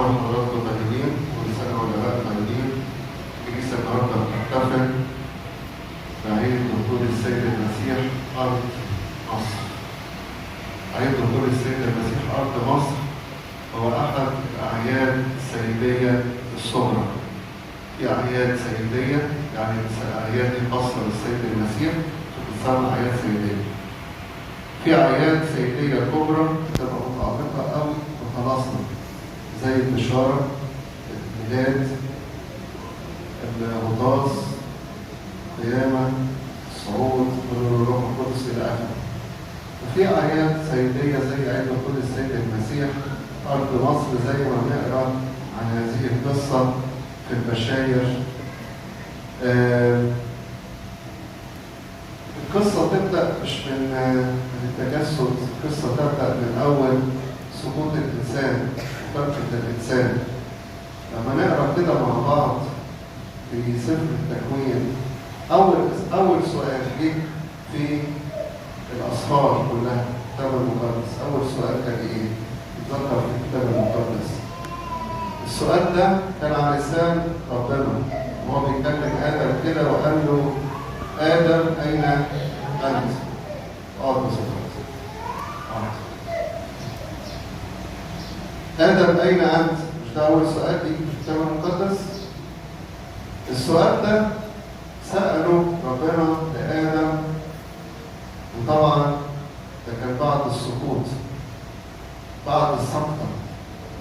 وحضراتكم طيبين، كل سنة والآباء طيبين. الكنيسة النهارده بتحتفل بعيد دخول السيد المسيح أرض مصر. عيد دخول السيد المسيح أرض مصر هو أحد الأعياد السيدية الصغرى. في أعياد سيدية يعني الأعياد دي خاصة بالسيد المسيح بتسمى أعياد سيدية. في أعياد سيدية كبرى بتبقى متعلقة أوي بخلاصنا، زي البشارة، الميلاد، الغطاس، القيامة، الصعود، والروح القدس إلى آخره. وفي أعياد سيدية زي عيد دخول السيد المسيح أرض مصر، زي ما نقرأ عن هذه القصة في البشاير. القصة تبدأ مش من التجسد، القصة تبدأ من أول سقوط الإنسان وخلقة الإنسان. لما نقرأ كده مع بعض في سفر التكوين، أول سؤال جه في الأسفار كلها الكتاب المقدس. أول سؤال كان إيه؟ اتذكر في الكتاب المقدس. السؤال ده كان على لسان ربنا وهو بيكلم آدم كده وقال له: آدم أين أنت؟ آدم أين أنت؟ مش ده أول سؤال دي في الكتاب المقدس؟ السؤال ده سأله ربنا لآدم، وطبعا ده كان بعد السقوط، بعد السقطة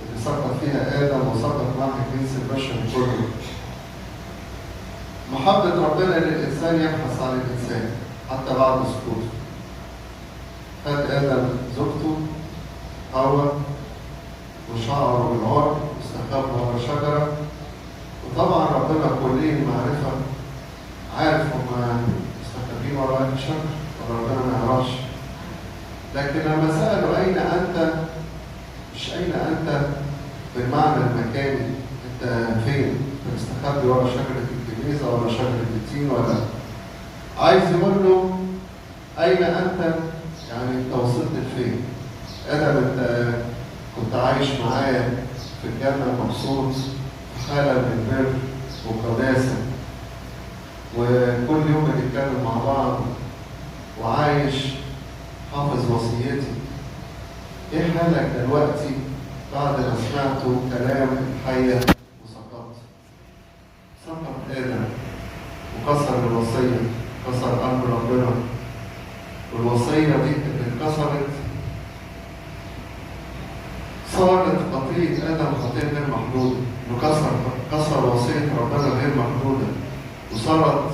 اللي سقط فيها آدم وسقط معه الجنس البشري كله. محبة ربنا للإنسان يبحث عن الإنسان حتى بعد سقوطه. خد آدم زوجته حواء وشعره بالعرق واستخبى ورا شجرة، وطبعا ربنا كلي المعرفة عارف هما مستخبين ورا الشجرة وربنا ما يعرفش. لكن لما سألوا أين أنت، مش أين أنت بالمعنى المكاني، أنت فين؟ أنت مستخبي ورا شجرة الجميزة ولا شجرة التين، ولا عايز يقول له أين أنت؟ يعني أنت وصلت لفين؟ آدم أنت كنت عايش معايا في الجنة مبسوط في حالة من البر وقداسة، وكل يوم بنتكلم مع بعض وعايش حافظ وصيتي. إيه حالك دلوقتي بعد ما سمعتوا كلام الحية وسقطت؟ سقط آدم وكسر الوصية، كسر أمر ربنا، والوصية دي اللي اتكسرت صارت خطية آدم خطية غير محدودة، كسر وصية ربنا غير محدودة، وصارت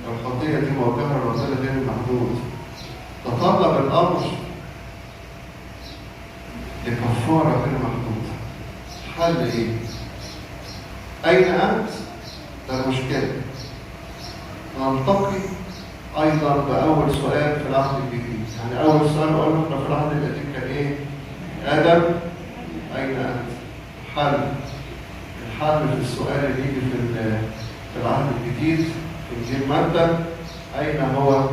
الخطية دي موجهة لربنا غير محدود. تطلب الأمر لكفارة غير محدودة. حل إيه؟ أين أنت؟ ده المشكلة. نلتقي أيضا بأول سؤال في العهد الجديد. يعني أول سؤال قلنا إحنا في العهد القديم كان إيه؟ آدم أين أنت؟ الحل في السؤال اللي يجي في العهد الجديد في إنجيل متى: أين هو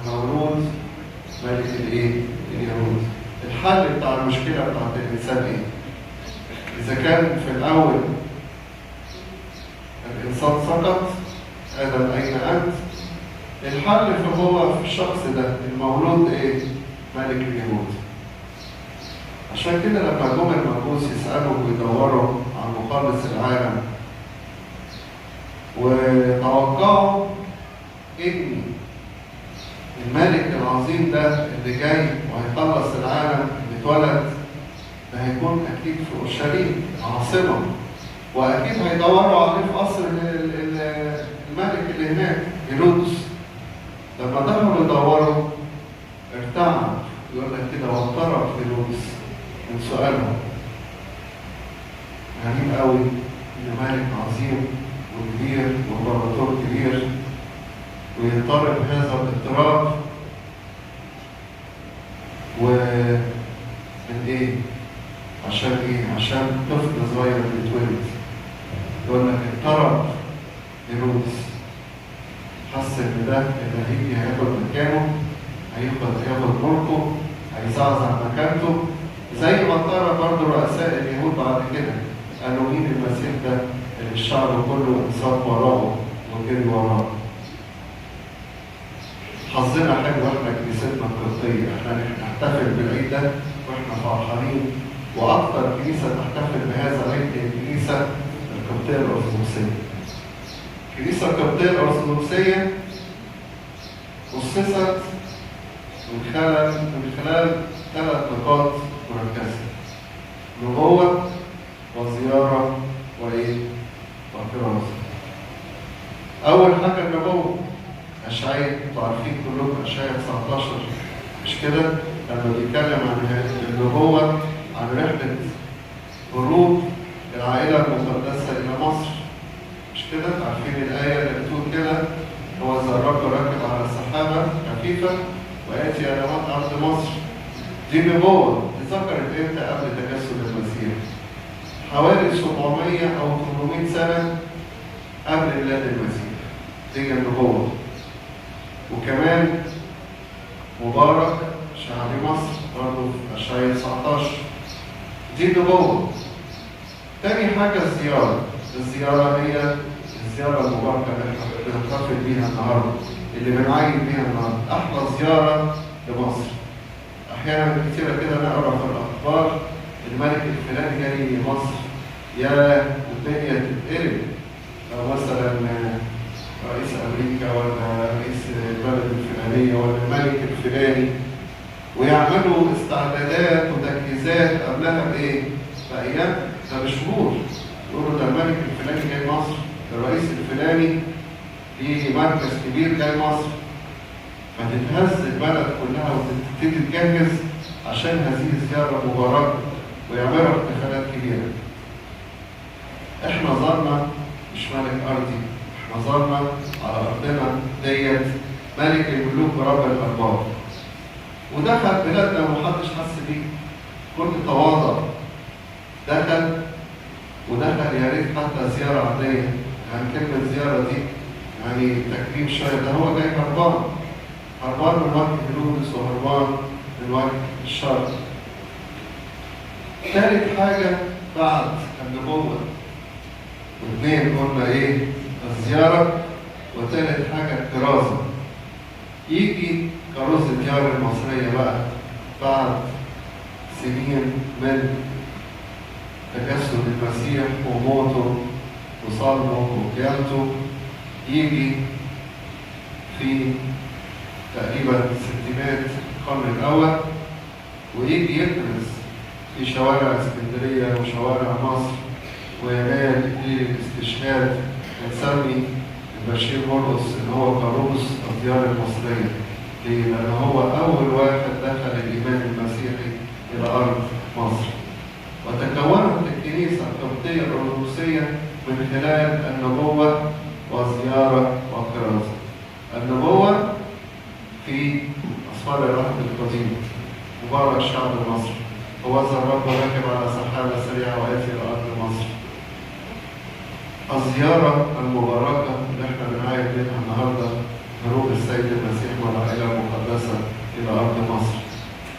المولود ملك الإيه؟ اليهود. الحل بتاع المشكلة بتاعت الإنسان إيه؟ إذا كان في الأول الإنسان سقط، آدم أين أنت؟ الحل فهو في الشخص ده المولود إيه؟ ملك اليهود. عشان كده لما جم المجوس يسألوا ويدوروا عن مخلص العالم، وتوقعوا إن الملك العظيم ده اللي جاي وهيخلص العالم اللي اتولد ده هيكون أكيد في أورشليم عاصمة، وأكيد هيدوروا عليه في قصر الملك اللي هناك هيرودس. لما دخلوا يدوروا ارتعب، يقول لك كده واضطرب هيرودس من سؤالهم. غريب قوي إن ملك عظيم وكبير وامبراطور كبير ويضطرب هذا الاضطراب. ومن إيه؟ عشان إيه؟ عشان طفل صغير بيتولد. يقول لك اضطرب هيرودس، حس إن ده اللي هيجي هياخد مكانه، هياخد ملكه، هيزعزع مكانته، زي ما اضطرب برضه رؤساء اليهود بعد كده الشعب كله انصاف وراءه وجري وراءه. حظنا حلو واحنا كنيستنا القبطية، احنا نحتفل بالعيد ده واحنا فرحانين، واكثر كنيسة تحتفل بهذا العيد هي الكنيسة القبطية الأرثوذكسية. الكنيسة القبطية الأرثوذكسية أسست من خلال 3 نقاط مركزة: نبوة وزيارة وكرازة. أول حاجة النبوة، أشعياء، انتوا عارفين كلكم أشعياء 19 مش كده؟ لما بيتكلم عن النبوة عن رحلة هروب العائلة المقدسة إلى مصر مش كده؟ عارفين الآية اللي بتقول كده: هو ذا الرب راكب على سحابة خفيفة ويأتي إلى أرض مصر. دي نبوة اتذكرت إمتى؟ قبل تجسد المسيح، حوالي 700 أو 800 سنة قبل ميلاد المسيح. دي النبوة. وكمان مبارك شعب مصر برضه في أشعياء 19، دي نبوة. تاني حاجة الزيارة هي الزيارة المباركة اللي احنا بنحتفل بيها النهارده، اللي بنعيد بيها النهارده، أحلى زيارة لمصر. أحيانا كتيرة كده نقرا في الأخبار الملك الفلاني جاي مصر، يا الدنيا تتقلب. لو مثلا رئيس أمريكا ولا رئيس البلد الفلانية ولا الملك الفلاني، ويعملوا استعدادات وتجهيزات قبلها بإيه؟ بأيام، ده بشهور. يقولوا ده الملك الفلاني جاي مصر، الرئيس الفلاني ليه مركز كبير جاي مصر، فتتهز البلد كلها وتبتدي تجهز عشان هذه الزيارة مباركة ويعملوا احتفالات كبيرة. احنا زرنا مش ملك أرضي، احنا زرنا على أرضنا ديت ملك الملوك ورب الأرباب، ودخل بلادنا ومحدش حس بيه، كل تواضع ودخل يا ريت حتى زيارة عادية. يعني كلمة زيارة دي يعني تكريم شوية، ده هو جاي هربان من وجه هيرودس وهربان من وجه الشر. ثالث حاجة بعد النبوة، واثنين قلنا ايه؟ الزيارة. وثالث حاجة الكرازة. يجي كروز الديار المصرية بقى بعد سنين من تجسد المسيح وموته وصلبه وقيامته، يجي في تقريبا ستينات القرن الأول، ويجي يكرز في شوارع اسكندرية وشوارع مصر وينال إكليل الاستشهاد. بنسمي البشير مرقس إن هو كروز الديار المصرية. ليه؟ لأن هو أول واحد دخل الإيمان المسيحي إلى أرض مصر. وتكونت الكنيسة القبطية الأرثوذكسية من خلال النبوة والزيارة والكرازة. النبوة في أسفار العهد القديم: مبارك شعب مصر، هو ذا الرب راكب على سحابة سريعة ويأتي إلى أرض مصر. الزيارة المباركة اللي احنا بنعايد منها النهارده هروب السيد المسيح والعائلة المقدسة إلى أرض مصر.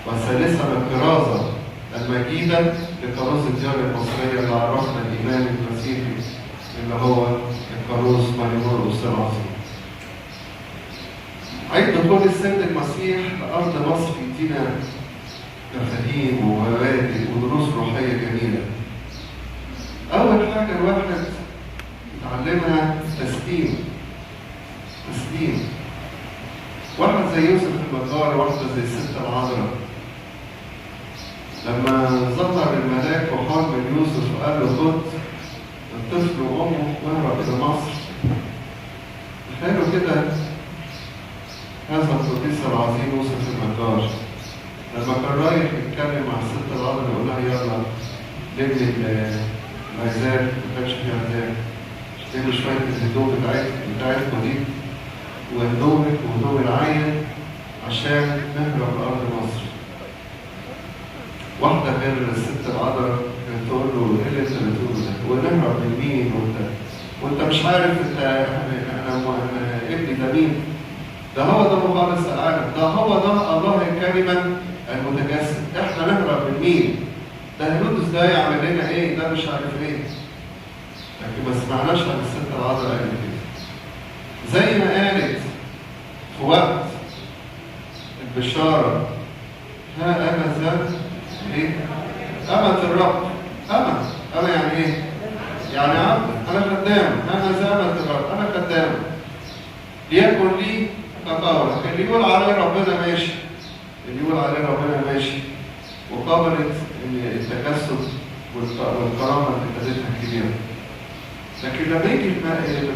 وثالثا الكرازة المجيدة لكروز الديار المصرية اللي عرفنا الإيمان المسيحي اللي هو الكروز مرقس العظيم. عيد دخول السيد المسيح لأرض مصر يدينا مفاهيم ومبادئ ودروس روحية جميلة. أول حاجة الواحد يتعلمها تسليم. واحد زي يوسف النجار، واحدة زي الست العذراء، لما ظهر الملاك وحارب يوسف وقال له خد الطفل وامه واهرب الى مصر. تخيلوا كده هذا القديس العظيم يوسف النجار لما كان رايح يتكلم مع الست العذراء يقول لها يلا لمي العزال، ما كانش فيه عزال، اشتري شويه الهدوم بتاعتكم دي وهدومك وهدوم العين عشان نهرب لأرض مصر. واحدة غير الست العذراء كانت تقول له ايه اللي انت بتقوله ده؟ ونهرب من مين وانت مش عارف انا ابني ده مين؟ ده هو ده مخلص العالم، ده هو ده الله الكلمة المتجسد، احنا نهرب من مين؟ ده هيرودس ده يعمل لنا ايه؟ ده مش عارف ايه. لكن ما سمعناش عن الست العذراء قالت كده. زي ما قالت في وقت البشارة: ها أنا ذا إيه؟ أمة الرب. أمة يعني إيه؟ يعني عبد، أنا خدام. أنا ذا أمة الرب، أنا خدام. ليكن لي كقولك. اللي يقول عليه ربنا ماشي، اللي يقول عليه ربنا ماشي. وقابلت التجسد والكرامة اللي ابتدتها كبيرة. لكن لما يجي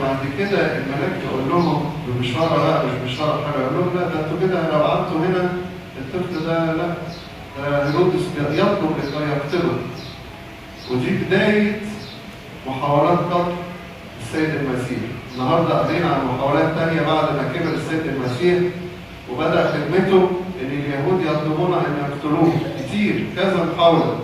بعد كده الملاك يقول لهم ببشارة، لا مش بشارة حاجة، يقول لهم لا ده انتوا كده لو قعدتوا هنا الطفل ده لا، ده هيرودس يطلب لكي يقتله. ودي بداية محاولات قتل السيد المسيح. النهارده قارين عن محاولات تانية بعد ما كبر السيد المسيح وبدأ خدمته، إن اليهود يطلبون أن يقتلوه كتير، كذا محاولة.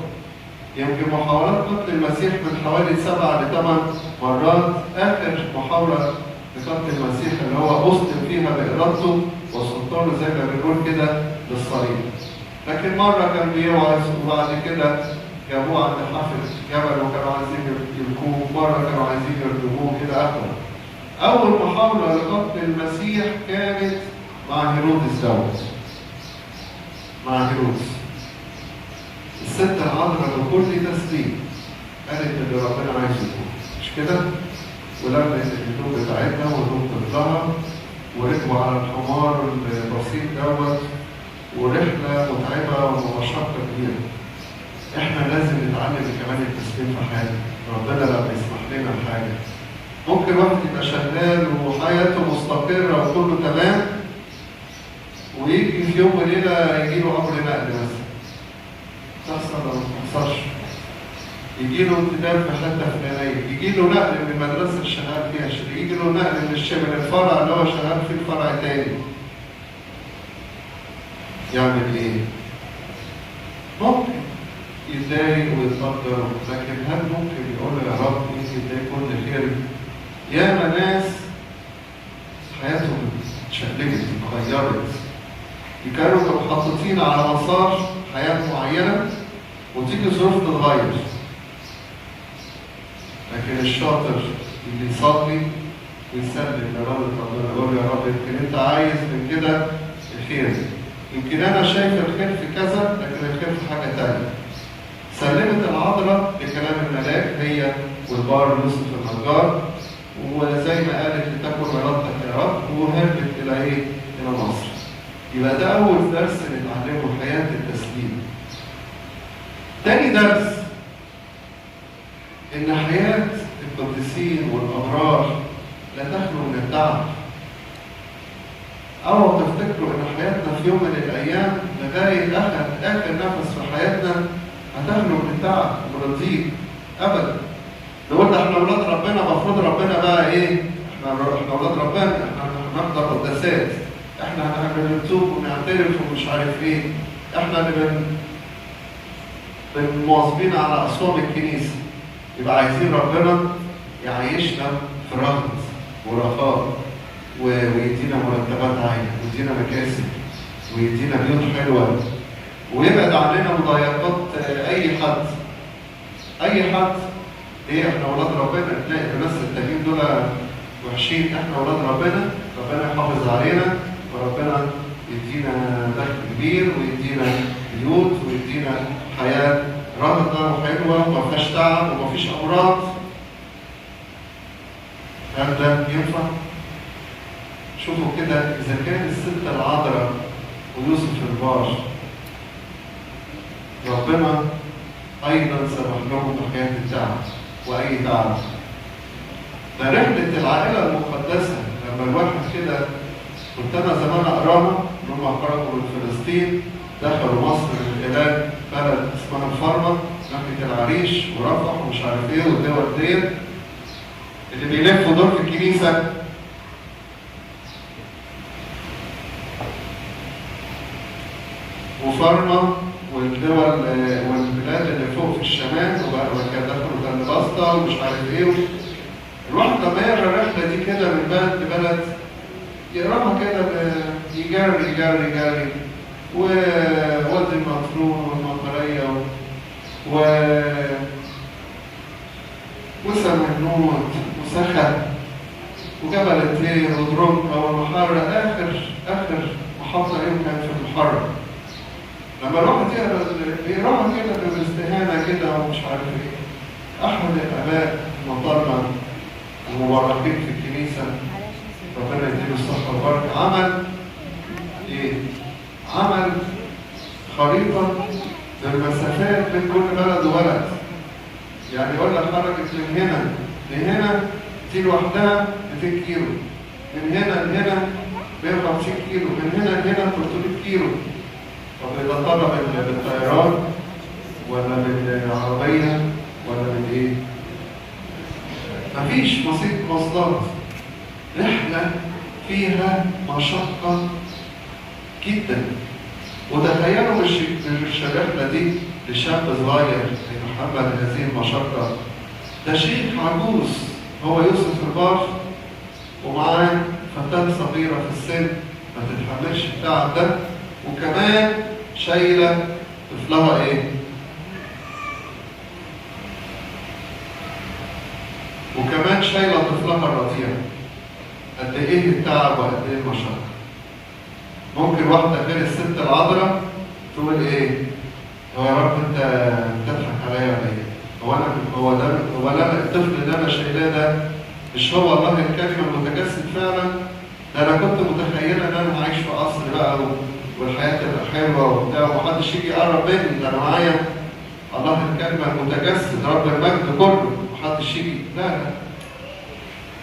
يمكن محاولات قتل المسيح من حوالي 7 ل 8 مرات. آخر محاولة لقتل المسيح اللي هو أسلم فيها بإرادته وسلطانه زي ما بنقول كده للصليب. لكن مرة كان بيوعظ وبعد كده جابوه عند حافة جبل وكانوا عايزين يلقوه، مرة كانوا عايزين يرجموه كده أخوة. أول محاولة لقتل المسيح كانت مع هيرودس دوت. مع هيرودس. الست العذراء بكل تسليم قالت اللي ربنا عايزه يكون، مش كده؟ ولمت الهدوم بتاعتها وهدوم طفلها وركبوا على الحمار البسيط دوت، ورحلة متعبة ومشقة كبيرة. احنا لازم نتعلم كمان التسليم في حاجة. ربنا لما يسمح لنا بحاجة، ممكن واحد يبقى شغال وحياته مستقرة وكله تمام، ويجي في يوم وليلة يجيله أمر نقل مثلا. تحصل ولا ما تحصلش؟ يجيله انتداب في حتة فلانية، يجيله نقل من المدرسة اللي شغال فيها، يجيله نقل من الفرع اللي هو شغال فيه الفرع تاني. يعمل ايه؟ ممكن يتضايق ويتقدر، لكن هل ممكن يقول يا رب يجي ده كل خير؟ ياما ناس حياتهم اتشقلبت اتغيرت، كانوا محطوطين على مسار حياة معينة وتيجي ظروف تتغير. لكن الشاطر اللي يصلي ويسلم لرب ربنا، يقول يا رب يمكن انت عايز من كده الخير، يمكن انا شايف الخير في كذا لكن الخير في حاجة تانية. سلمت العذراء لكلام الملاك هي والبار يوسف النجار، وزي ما قالت لتكن ارادتك يا رب، وهربت الى ايه؟ الى مصر. يبقى ده اول درس نتعلمه، حياة التسليم. تاني درس ان حياة القديسين والابرار لا تخلو من التعب. أو تفتكروا ان حياتنا في يوم من الايام لغاية اخر نفس في حياتنا هتخلو من التعب ومن الضيق ابدا. نقول احنا اولاد ربنا، المفروض ربنا بقى ايه؟ احنا اولاد ربنا، احنا هنحضر قداسات، احنا هنعمل نتوب ونعترف ومش عارف ايه، احنا اللي مواظبين على اصوات الكنيسه. يبقى عايزين ربنا يعيشنا في رغد ورخاء ويدينا مرتبات عاليه ويدينا مكاسب ويدينا بيوت حلوه ويبعد عننا مضايقات اي حد. ايه؟ احنا اولاد ربنا. تلاقي الناس التانيين دول وحشين، احنا اولاد ربنا، ربنا يحافظ علينا وربنا يدينا دخل كبير ويدينا بيوت ويدينا حياه راغده وحلوه وما فيهاش تعب وما فيش امراض. هل ده ينفع؟ شوفوا كده، اذا كان الست العذراء ويوسف البار ربنا ايضا سمح لهم بحياه التعب واي تعب. ده رحله العائله المقدسه. لما الواحد كده كنت انا زمان اقراها ان هم خرجوا من فلسطين، دخلوا مصر من خلال بلد اسمها الفرمه ناحيه العريش ورفح ومش عارف ايه والدول ديت اللي بيلفوا دور في الكنيسه. وفرمه والدول والبلاد اللي فوق في الشمال وكان دخلوا تلبسطة ومش عارف ايه. الواحد لما يقرا الرحله دي كده من بلد لبلد يقراها كده يجري ووادي المطرون والمطريه وسمنود وسخن وجبل الطير ودرونكا والمحرة. آخر محطة يمكن في المحرة. لما الواحد يقرأ كده باستهانة كده ومش عارف ايه، أحد الآباء المطلع المباركين في الكنيسة ربنا يديله الصحة والبركة عمل ايه؟ عمل خريطة بالمسافات بين كل بلد وبلد. يعني يقول لك حركة من هنا لهنا دي لوحدها 200 كيلو، من هنا لهنا 150 كيلو، من هنا لهنا 300 كيلو. طب إذا طلب بالطيران ولا بالعربية ولا بالإيه؟ مفيش وسيلة مواصلات. رحلة فيها مشقة جدا. وتخيلوا مش الرحلة دي لشاب صغير يتحمل هذه المشقة، ده شيخ عجوز هو يوسف البار ومعاه فتاة صغيرة في السن ما تتحملش التعب ده، وكمان شايلة طفلها ايه؟ وكمان شايلة طفلها الرضيع. قد ايه التعب وقد ايه المشقة. ممكن واحدة غير الست العذراء تقول ايه؟ هو يا رب انت بتضحك عليا ولا ايه؟ هو انا الطفل اللي انا شايلاه ده مش هو الله الكلمة المتجسد فعلا؟ ده انا كنت متخيلة ان انا هعيش في قصر بقى والحياة تبقى حلوة وبتاع ومحدش يجي يقرب مني، ده انا معايا الله الكلمة المتجسد رب المجد كله، محدش يجي. لا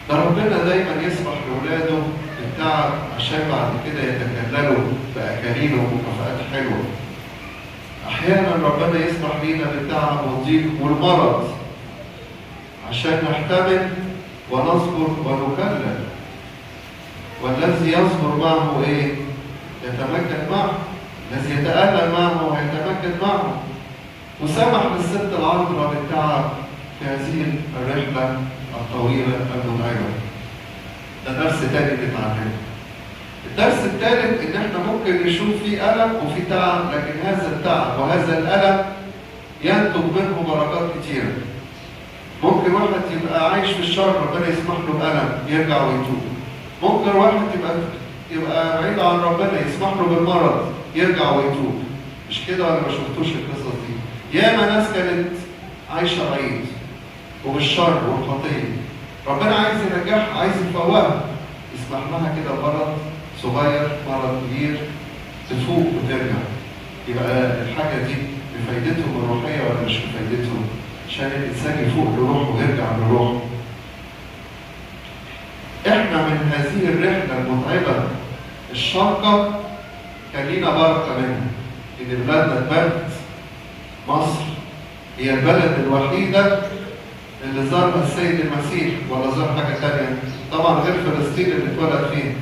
ده ربنا دايما يسمح لاولاده بالتعب عشان بعد كده يتكللوا باكاليل ومكافآت حلوه. احيانا ربنا يسمح لينا بالتعب والضيق والمرض عشان نحتمل ونصبر ونكلل. والذي يصبر معه ايه؟ يتمكن معه. الذي يتألم معه ويتمكن معه. وسمح للست العذراء بالتعب في هذه الرحله الطويلة المتعبة. ده درس تاني نتعلمه. الدرس الثالث إن إحنا ممكن نشوف فيه ألم وفيه تعب، لكن هذا التعب وهذا الألم ينتج منه بركات كتيرة. ممكن واحد يبقى عايش في الشر ربنا يسمح له بألم يرجع ويتوب. ممكن واحد يبقى بعيد عن ربنا يسمح له بالمرض يرجع ويتوب. مش كده ولا ما شفتوش القصص دي؟ ياما ناس كانت عايشة بعيد وبالشر والخطيه، ربنا عايز يرجعها، عايز يفوقها، يسمح لها كده مرض صغير مرض كبير تفوق وترجع. يبقى الحاجه دي بفايدتهم الروحيه ولا مش بفايدتهم؟ عشان الانسان يفوق لروحه ويرجع لروحه. احنا من هذه الرحله المتعبه الشاقه كان لينا بركه منها ان بلادنا اتبنت. مصر هي البلد الوحيده اللي زارها السيد المسيح ولا زار حاجة تانية؟ طبعا غير فلسطين اللي اتولد فيها.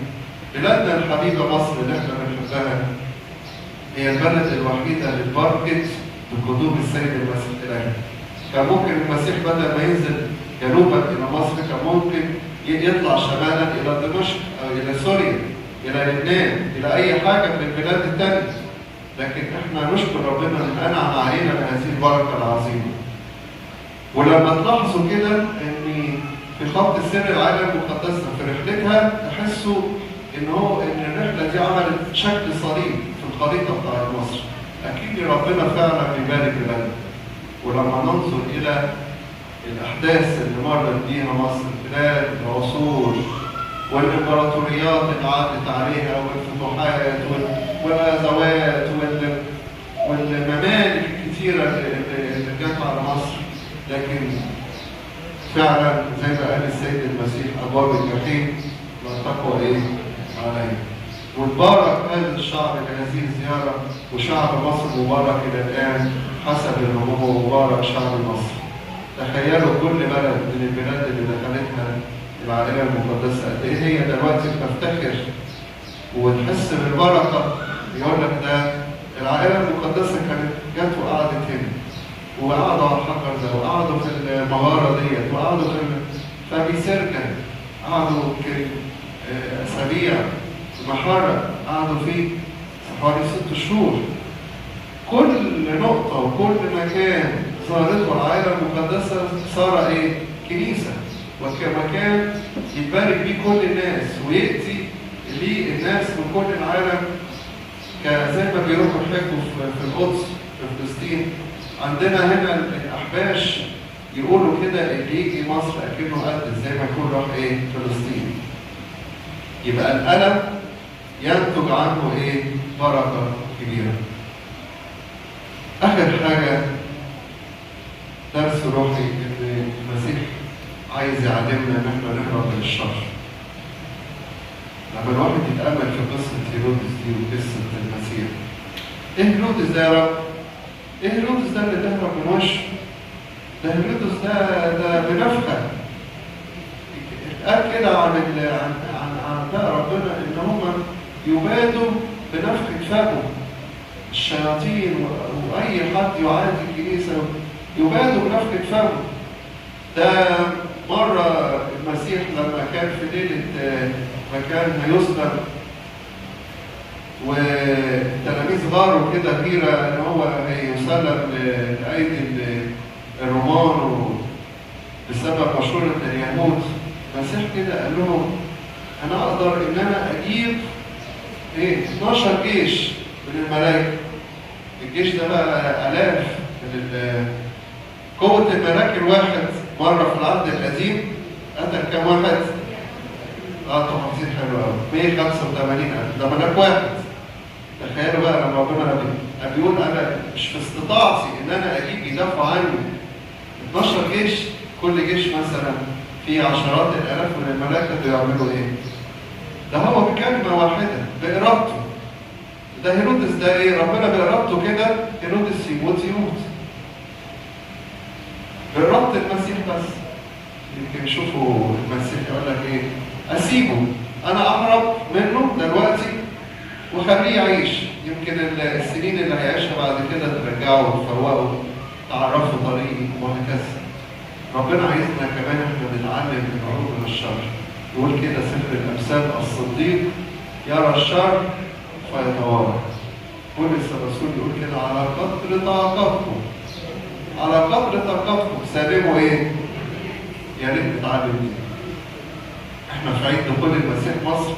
بلادنا الحبيبة مصر اللي احنا بنحبها هي البلد الوحيدة اللي اتباركت بقدوم السيد المسيح إليها. كان ممكن المسيح بدل ما ينزل جنوبا إلى مصر كان ممكن يطلع شمالا إلى دمشق أو إلى سوريا إلى لبنان إلى أي حاجة من البلاد التانية. لكن احنا نشكر ربنا إن أنعم علينا بهذه البركة العظيمة. ولما تلاحظوا كده ان في خط سير العائله المقدسه في رحلتها تحسوا ان الرحله دي عملت شكل صليب في الخريطه بتاعت مصر. اكيد ربنا فعلا بيبارك بلدنا. ولما ننظر الى الاحداث اللي مرت بيها مصر خلال العصور والامبراطوريات اللي عدت عليها والفتوحات والغزوات والممالك الكثيره اللي جت على مصر، لكن فعلا زي ما قال السيد المسيح ابواب الجحيم لا تقوى ايه عليه. واتبارك هذا الشعب بهذه الزياره، وشعب مصر مبارك الى الان حسب النبوه. مبارك شعب مصر. تخيلوا كل بلد من البلاد اللي دخلتها العائله المقدسه قد ايه هي دلوقتي بتفتخر وتحس بالبركه. يقول لك ده العائله المقدسه كانت جت وقعدت هنا وقعدوا على الحجر ده وقعدوا في المغاره ديت وقعدوا في بيسركن، قعدوا اسابيع في محاره، قعدوا فيه حوالي 6 شهور. كل نقطه وكل مكان زارته العائله المقدسه صار ايه؟ كنيسة وكمكان يتبارك بيه كل الناس ويأتي ليه الناس من كل العالم، زي ما بيروحوا يحكوا في القدس في فلسطين. عندنا هنا الأحباش يقولوا كده اللي يجي مصر أكنه قد زي ما يكون راح فلسطين. يبقى الألم ينتج عنه بركة كبيرة. آخر حاجة درس روحي إن المسيح عايز يعلمنا إن احنا نهرب من الشر. لما الواحد يتأمل في قصة هيرودس دي وقصة المسيح، هيرودس ده يا رب؟ هيرودس ده اللي تهرب من وشه؟ ده هيرودس ده بنفخة. قال كده عن ربنا إن هم يبادوا بنفخة فمه. الشياطين وأي حد يعادي الكنيسة يبادوا بنفخة فمه. ده مرة المسيح لما كان في ليلة ما كان هيصلب والتلاميذ غاروا كده غيرة إن هو هيسلم لأيدي الرومان بسبب مشورة اليهود، المسيح كده قال لهم أنا أقدر إن أنا أجيب 12 جيش من الملائكة. الجيش ده بقى آلاف من قوة الملاك الواحد. مرة في العهد القديم قتل كام واحد؟ تفاصيل حلوة أوي، 185,000. ده ملاك واحد. تخيلوا بقى لما ربنا بيقول أنا مش في استطاعتي إن أنا أجيب يدافعوا عني 12 جيش، كل جيش مثلا فيه عشرات الآلاف من الملائكة بيعملوا ده هو بكلمة واحدة بإرادته. ده هيرودس ده ربنا بإرادته كده هيرودس يموت بإرادة المسيح بس. يمكن شوفوا المسيح يقول لك أسيبه، أنا أهرب منه دلوقتي وخليه يعيش. يمكن السنين اللي هيعيشها بعد كده ترجعه وتفوقه، تعرفوا طريقي وهكذا. ربنا عايزنا كمان احنا نتعلم من الهروب من الشر. يقول كده سفر الأمثال الصديق يرى الشر فيتوارى. بولس الرسول يقول كده على قدر طاقتكم، على قدر طاقتكم سالموا يا ريت نتعلم دي. احنا في عيد دخول المسيح مصر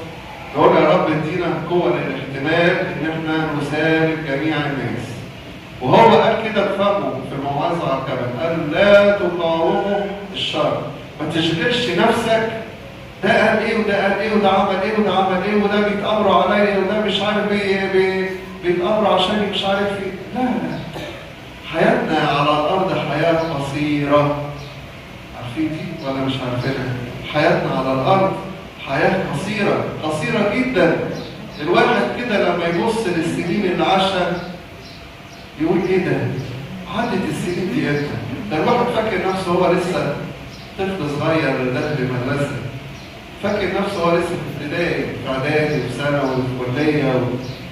نقول يا رب ادينا قوة للاحتمال ان احنا نسالم جميع الناس. وهو قال كده بفمه في الموعظة على الجبل، قال لا تقاوموا الشر. ما تشغلش نفسك ده قال وده قال وده عمل وده عمل وده بيتأمروا عليا وده مش عارف بيتأمروا عشان مش عارف لا لا. حياتنا على الأرض حياة قصيرة. عارفين دي ولا مش عارفينها؟ حياتنا على الأرض حياة قصيرة، قصيرة جدا. الواحد كده لما يبص للسنين اللي عاشها يقول ده؟ عدت السنين دي امتى؟ ده الواحد فاكر نفسه هو لسه طفل صغير داخل مدرسة، فاكر نفسه هو لسه في ابتدائي في اعدادي وفي ثانوي وفي كلية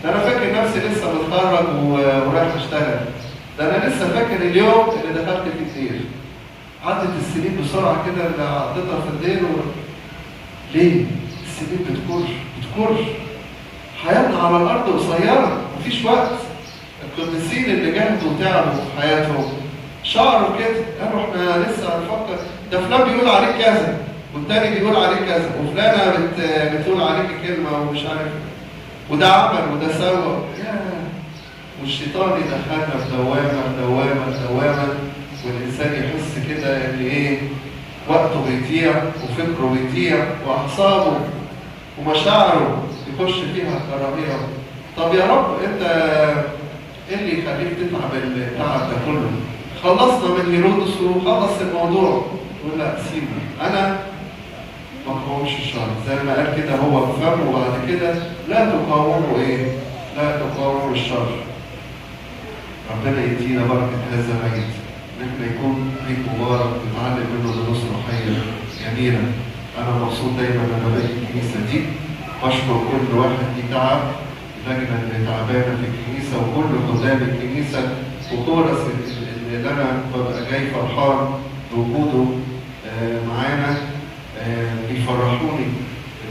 ده أنا فاكر نفسي لسه متخرج ورايح أشتغل. ده أنا لسه فاكر اليوم اللي دخلت فيه الدير. عدت السنين بسرعة كده اللي عدتها في الدير ليه؟ السنين بتكر. حياتنا على الأرض قصيرة، مفيش وقت. القديسين اللي جاهدوا وتعبوا في حياتهم شعروا كده، قالوا احنا لسه هنفكر ده فلان بيقول عليك كذا والتاني بيقول عليك كذا وفلانة بتقول عليك كلمة ومش عارف وده عمل وده سوى. والشيطان يدخلنا في دوامة والإنسان يحس كده إن وقته بيضيع وفكره بيضيع وأعصابه ومشاعره يخش فيها الكراهية. طب يا رب أنت إيه اللي يخليك تتعب التعب ده كله؟ خلصنا من هيرودس وخلص الموضوع. يقول لا سيبه، أنا ما قاومش الشر زي ما قال كده هو بفهمه. وبعد كده لا تقاوموا لا تقاوموا الشر. ربنا يدينا بركة هذا العيد، إن احنا يكون عيد مبارك نتعلم منه دروس روحية جميلة. أنا مبسوط دايما أنا باجي الكنيسة دي، بشكر كل واحد ليه تعب، اللجنة اللي تعبانة في الكنيسة وكل خدام الكنيسة وكورس اللي أنا ببقى جاي فرحان بوجوده معانا. بيفرحوني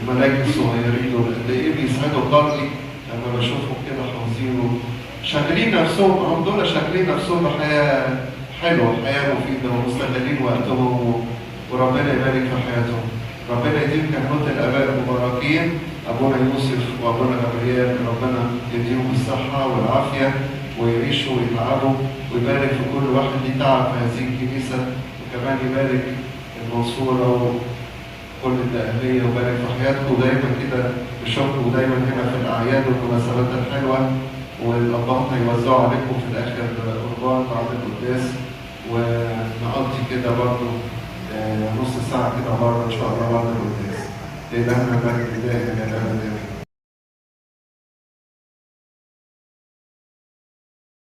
الملاك الصغيرين دول قد إيه بيسعدوا قلبي لما بشوفهم كده حافظين شاغلين نفسهم. هم دول شاغلين نفسهم بحياة حلوة، حياة مفيدة ومستغلين وقتهم وربنا يبارك في حياتهم. ربنا يديم كهنوت الآباء المباركين، أبونا يوسف وأبونا غبريال، ربنا يديهم الصحة والعافية ويعيشوا ويتعبوا، ويبارك في كل واحد ليه تعب في هذه الكنيسة، وكمان يبارك المنصورة وكل الأهلية، ويبارك في حياتكم دايما كده بشكر، ودايما هنا في الأعياد والمناسبات الحلوة، والأباء هيوزعوا عليكم في الآخر قربان بعد القداس، ونقضي كده برضه نص ساعة كده بره إن شاء الله بعد القداس. لإلهنا المجد دائما إلى الأبد.